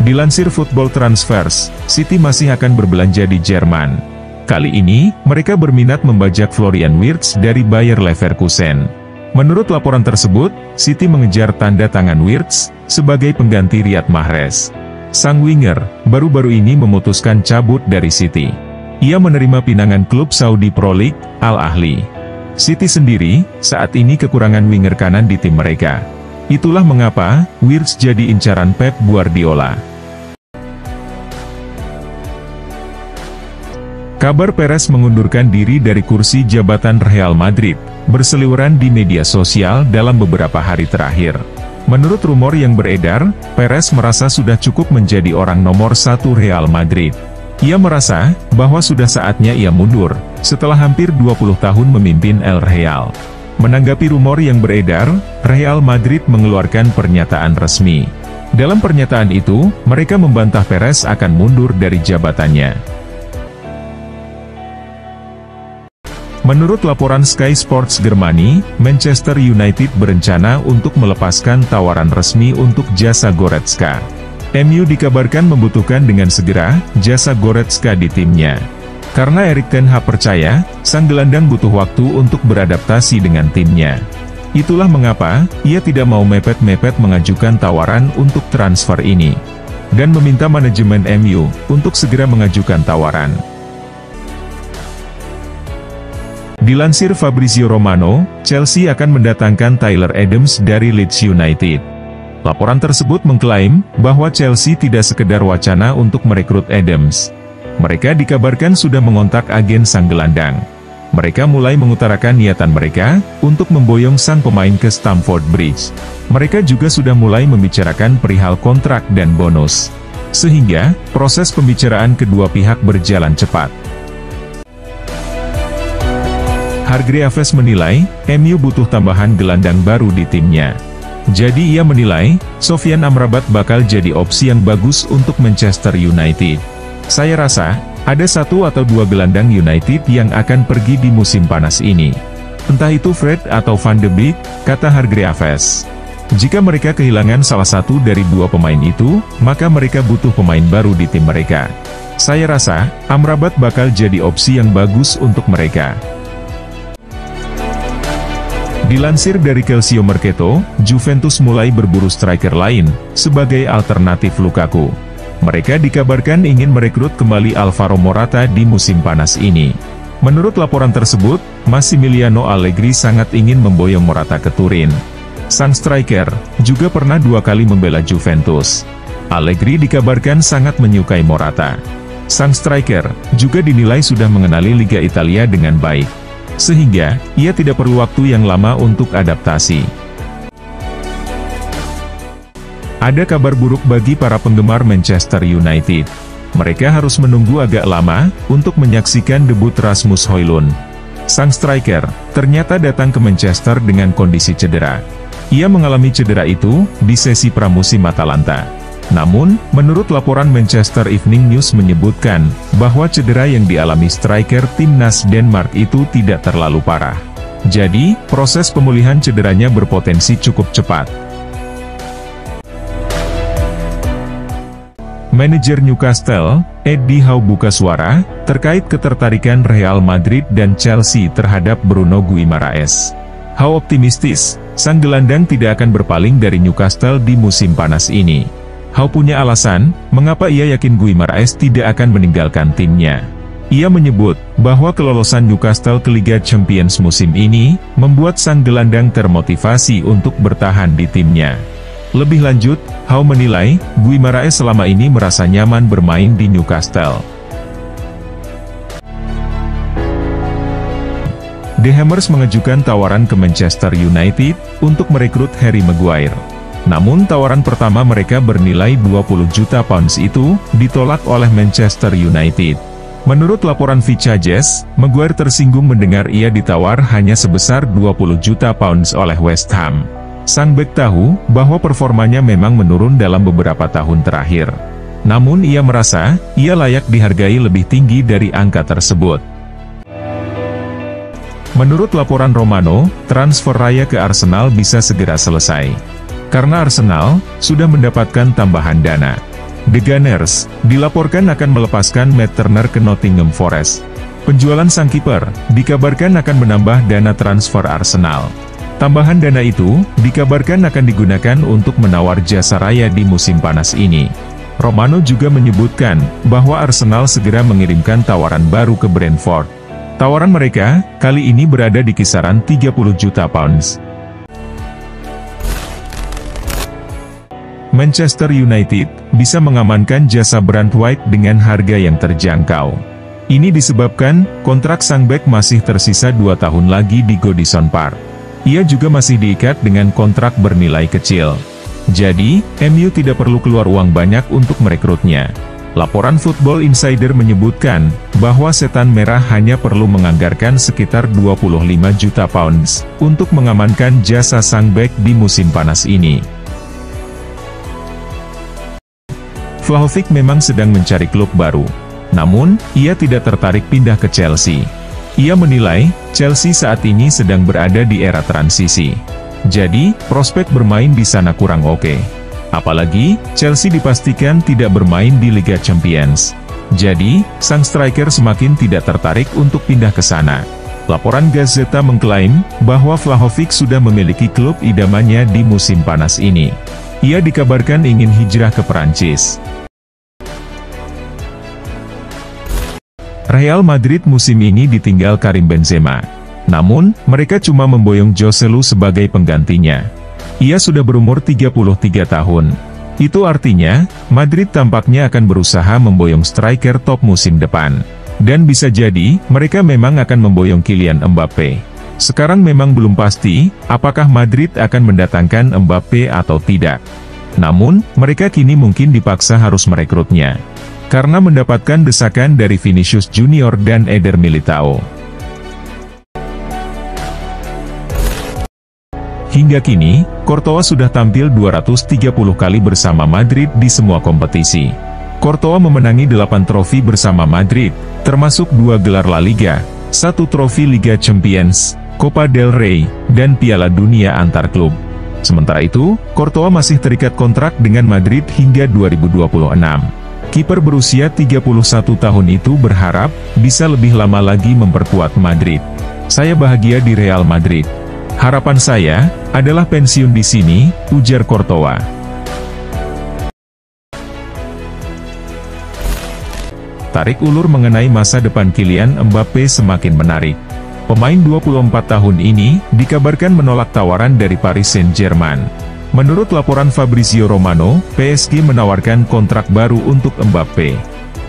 Dilansir Football Transfers, City masih akan berbelanja di Jerman. Kali ini, mereka berminat membajak Florian Wirtz dari Bayer Leverkusen. Menurut laporan tersebut, City mengejar tanda tangan Wirtz sebagai pengganti Riyad Mahrez. Sang winger, baru-baru ini memutuskan cabut dari City. Ia menerima pinangan klub Saudi Pro League, Al Ahly. City sendiri, saat ini kekurangan winger kanan di tim mereka. Itulah mengapa, Wirtz jadi incaran Pep Guardiola. Kabar Perez mengundurkan diri dari kursi jabatan Real Madrid, berseliweran di media sosial dalam beberapa hari terakhir. Menurut rumor yang beredar, Perez merasa sudah cukup menjadi orang nomor 1 Real Madrid. Ia merasa bahwa sudah saatnya ia mundur, setelah hampir 20 tahun memimpin El Real. Menanggapi rumor yang beredar, Real Madrid mengeluarkan pernyataan resmi. Dalam pernyataan itu, mereka membantah Perez akan mundur dari jabatannya. Menurut laporan Sky Sports Germany, Manchester United berencana untuk melepaskan tawaran resmi untuk jasa Goretzka. MU dikabarkan membutuhkan dengan segera jasa Goretzka di timnya. Karena Erik ten Hag percaya, sang gelandang butuh waktu untuk beradaptasi dengan timnya. Itulah mengapa, ia tidak mau mepet-mepet mengajukan tawaran untuk transfer ini. Dan meminta manajemen MU, untuk segera mengajukan tawaran. Dilansir Fabrizio Romano, Chelsea akan mendatangkan Tyler Adams dari Leeds United. Laporan tersebut mengklaim, bahwa Chelsea tidak sekedar wacana untuk merekrut Adams. Mereka dikabarkan sudah mengontak agen sang gelandang. Mereka mulai mengutarakan niatan mereka, untuk memboyong sang pemain ke Stamford Bridge. Mereka juga sudah mulai membicarakan perihal kontrak dan bonus. Sehingga, proses pembicaraan kedua pihak berjalan cepat. Hargreaves menilai, MU butuh tambahan gelandang baru di timnya. Jadi ia menilai, Sofyan Amrabat bakal jadi opsi yang bagus untuk Manchester United. Saya rasa, ada 1 atau 2 gelandang United yang akan pergi di musim panas ini. Entah itu Fred atau Van de Beek, kata Hargreaves. Jika mereka kehilangan salah satu dari 2 pemain itu, maka mereka butuh pemain baru di tim mereka. Saya rasa, Amrabat bakal jadi opsi yang bagus untuk mereka. Dilansir dari Calcio Mercato, Juventus mulai berburu striker lain, sebagai alternatif Lukaku. Mereka dikabarkan ingin merekrut kembali Alvaro Morata di musim panas ini. Menurut laporan tersebut, Massimiliano Allegri sangat ingin memboyong Morata ke Turin. Sang striker, juga pernah 2 kali membela Juventus. Allegri dikabarkan sangat menyukai Morata. Sang striker, juga dinilai sudah mengenali Liga Italia dengan baik. Sehingga, ia tidak perlu waktu yang lama untuk adaptasi. Ada kabar buruk bagi para penggemar Manchester United. Mereka harus menunggu agak lama, untuk menyaksikan debut Rasmus Højlund. Sang striker, ternyata datang ke Manchester dengan kondisi cedera. Ia mengalami cedera itu, di sesi pramusim Atalanta. Namun, menurut laporan Manchester Evening News menyebutkan, bahwa cedera yang dialami striker timnas Denmark itu tidak terlalu parah. Jadi, proses pemulihan cederanya berpotensi cukup cepat. Manajer Newcastle, Eddie Howe buka suara, terkait ketertarikan Real Madrid dan Chelsea terhadap Bruno Guimaraes. Howe optimistis, sang gelandang tidak akan berpaling dari Newcastle di musim panas ini. Howe punya alasan, mengapa ia yakin Guimaraes tidak akan meninggalkan timnya. Ia menyebut, bahwa kelolosan Newcastle ke Liga Champions musim ini, membuat sang gelandang termotivasi untuk bertahan di timnya. Lebih lanjut, Howe menilai, Guimaraes selama ini merasa nyaman bermain di Newcastle. The Hammers mengajukan tawaran ke Manchester United, untuk merekrut Harry Maguire. Namun tawaran pertama mereka bernilai 20 juta pounds itu, ditolak oleh Manchester United. Menurut laporan Vichages, Maguire tersinggung mendengar ia ditawar hanya sebesar 20 juta pounds oleh West Ham. Sang bek tahu, bahwa performanya memang menurun dalam beberapa tahun terakhir. Namun ia merasa, ia layak dihargai lebih tinggi dari angka tersebut. Menurut laporan Romano, transfer Raya ke Arsenal bisa segera selesai. Karena Arsenal, sudah mendapatkan tambahan dana. The Gunners dilaporkan akan melepaskan Matt Turner ke Nottingham Forest. Penjualan sang kiper dikabarkan akan menambah dana transfer Arsenal. Tambahan dana itu dikabarkan akan digunakan untuk menawar jasa Raya di musim panas ini. Romano juga menyebutkan bahwa Arsenal segera mengirimkan tawaran baru ke Brentford. Tawaran mereka kali ini berada di kisaran 30 juta pounds. Manchester United bisa mengamankan jasa Brandt White dengan harga yang terjangkau. Ini disebabkan kontrak sang bek masih tersisa 2 tahun lagi di Goodison Park. Ia juga masih diikat dengan kontrak bernilai kecil. Jadi, MU tidak perlu keluar uang banyak untuk merekrutnya. Laporan Football Insider menyebutkan bahwa Setan Merah hanya perlu menganggarkan sekitar 25 juta pounds untuk mengamankan jasa sang bek di musim panas ini. Vlahovic memang sedang mencari klub baru. Namun, ia tidak tertarik pindah ke Chelsea. Ia menilai, Chelsea saat ini sedang berada di era transisi. Jadi, prospek bermain di sana kurang oke. Apalagi, Chelsea dipastikan tidak bermain di Liga Champions. Jadi, sang striker semakin tidak tertarik untuk pindah ke sana. Laporan Gazeta mengklaim bahwa Vlahovic sudah memiliki klub idamannya di musim panas ini. Ia dikabarkan ingin hijrah ke Perancis. Real Madrid musim ini ditinggal Karim Benzema. Namun, mereka cuma memboyong Joselu sebagai penggantinya. Ia sudah berumur 33 tahun. Itu artinya, Madrid tampaknya akan berusaha memboyong striker top musim depan. Dan bisa jadi, mereka memang akan memboyong Kylian Mbappe. Sekarang memang belum pasti, apakah Madrid akan mendatangkan Mbappe atau tidak. Namun, mereka kini mungkin dipaksa harus merekrutnya. Karena mendapatkan desakan dari Vinicius Junior dan Eder Militao. Hingga kini, Courtois sudah tampil 230 kali bersama Madrid di semua kompetisi. Courtois memenangi 8 trofi bersama Madrid, termasuk 2 gelar La Liga, 1 trofi Liga Champions, Copa del Rey, dan Piala Dunia antar klub. Sementara itu, Courtois masih terikat kontrak dengan Madrid hingga 2026. Kiper berusia 31 tahun itu berharap bisa lebih lama lagi memperkuat Madrid. Saya bahagia di Real Madrid. Harapan saya adalah pensiun di sini, ujar Courtois. Tarik ulur mengenai masa depan Kylian Mbappe semakin menarik. Pemain 24 tahun ini dikabarkan menolak tawaran dari Paris Saint-Germain. Menurut laporan Fabrizio Romano, PSG menawarkan kontrak baru untuk Mbappe.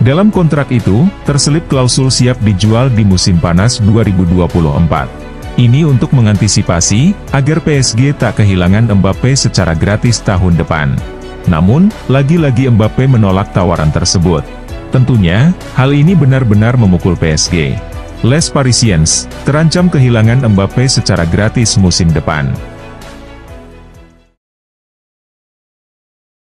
Dalam kontrak itu, terselip klausul siap dijual di musim panas 2024. Ini untuk mengantisipasi, agar PSG tak kehilangan Mbappe secara gratis tahun depan. Namun, lagi-lagi Mbappe menolak tawaran tersebut. Tentunya, hal ini benar-benar memukul PSG. Les Parisiens terancam kehilangan Mbappe secara gratis musim depan.